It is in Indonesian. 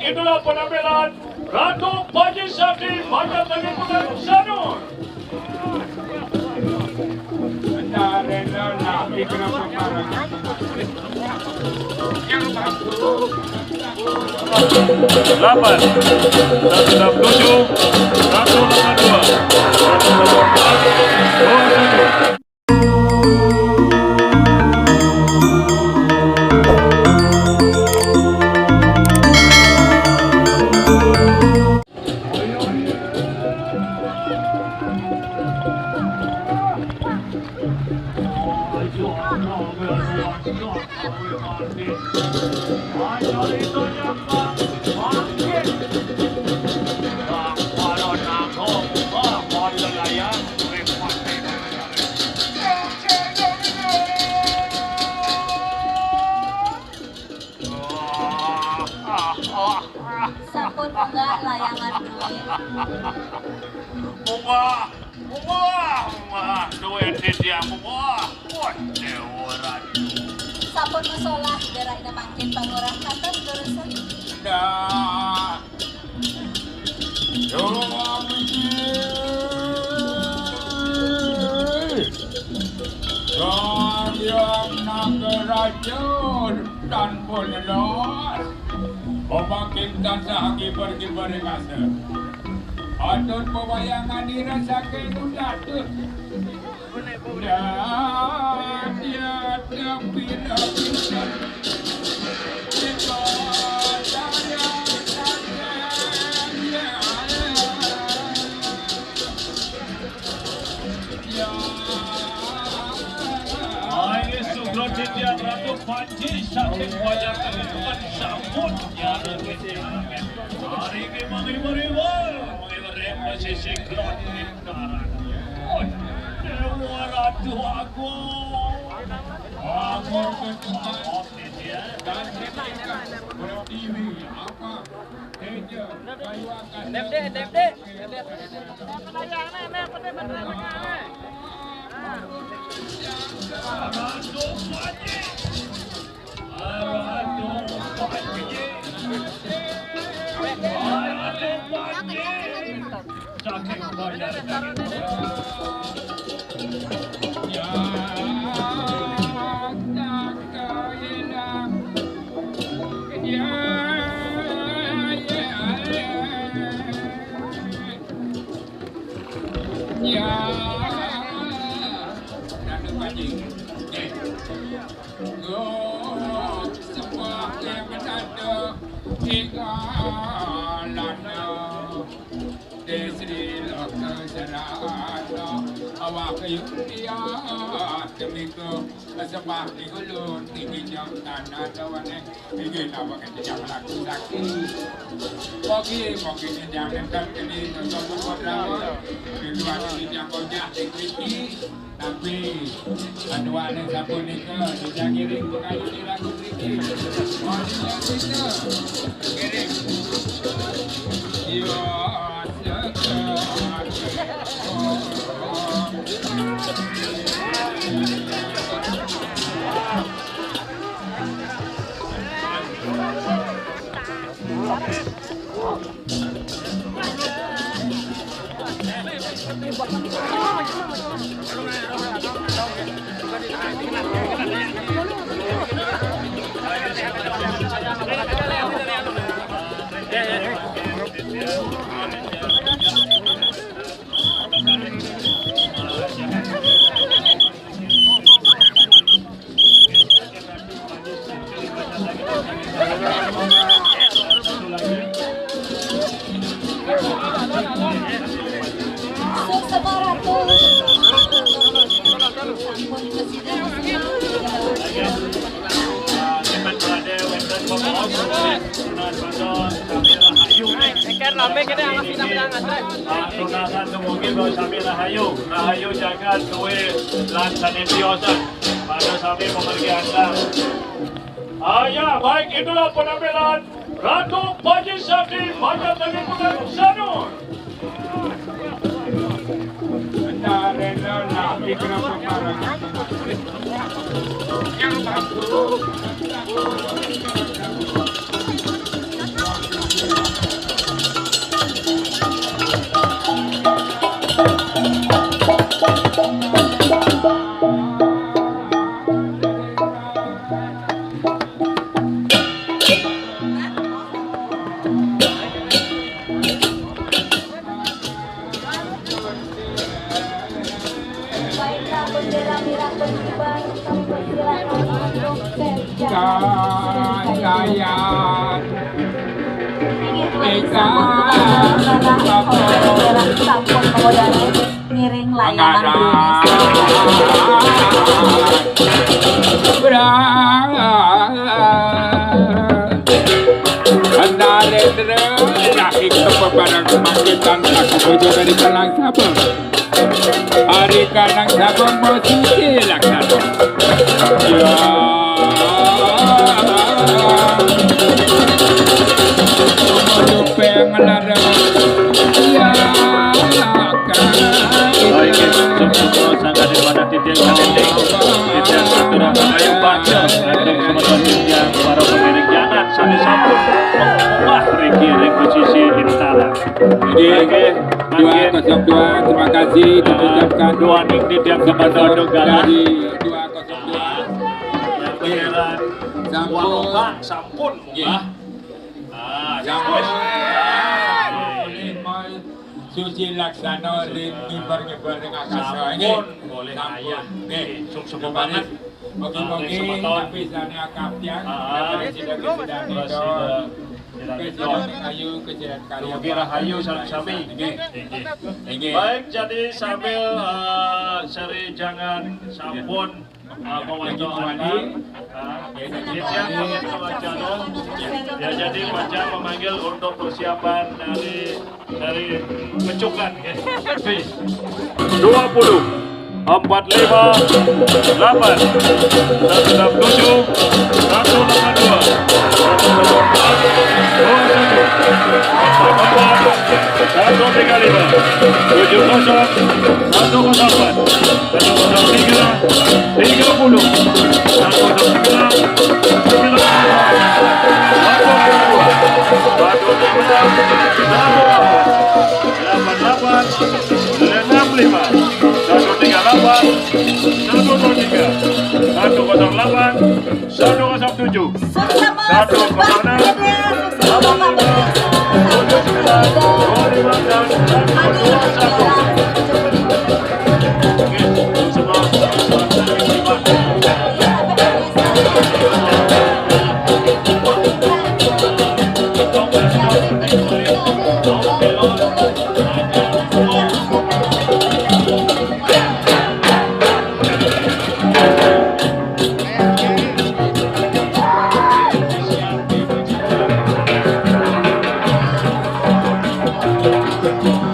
Itulah penampilan Ratu Bagi Sakti pada Tanjung Sanur. Delapan, 167, 152, 154, 21. Sampun enggak layangan duit. Duit di dia Sampun masalah darahna makin pangurang kata terusan. dah. Yang nak kerajaan dan penelos, pemakin dan sahagi pergi berkasa. Atut pewayangan dirasakan jatuh. Dan dia terpilih-pilih. Dia Ratu Panji Sakti wajar teman sambut ya hari ini mengibar posisi klot lingkaran Dewa Ratu Agung optis ya dan kita TV apa Eja kayu akan DFD awak yuria temiko sebab digulun tinggi jam tanah dawane ingin awak kerja laku sakti bagi jangan terkini untuk berlawan kedua ini yang kojak dikriti tapi kedua ini sapu nika dijagiring kayu di lagu kriti orangnya kita kirim yo Rahayu jagat duwe lan sanitiosan pada sami pemergi Anda. Ya, baik itulah penampilan Ratu Bagi Sakti pada Tanjung Sanur. Yang Wayan sampun penggodaan ngiring layangan Narendra Rahim kepebarang kebangkitan aku bojo dari kalang sabang hari kalang sabang posisi laksana ya Lupeng larang ya Baik, sungguh sangat daripada titik titik saudara ayo baca untuk teman-teman yang para pemilik jangan sampai sambut mengubah ring posisi instala. Oke, 202 terima kasih diucapkan dua ning tiap kepada Donggala dari 202 yang beneran sampun sampun Suci laksana ngibar-ngibar dengan akasa ini boleh ayah sungguh banget mungkin tapi sana kapten dari sidang itu ayu kecilan karya Rahayu sami. Baik, jadi sambil seri jangan sampun ya jadi baca memanggil untuk persiapan dari pecukan 20 45 8 167 162 Thank you.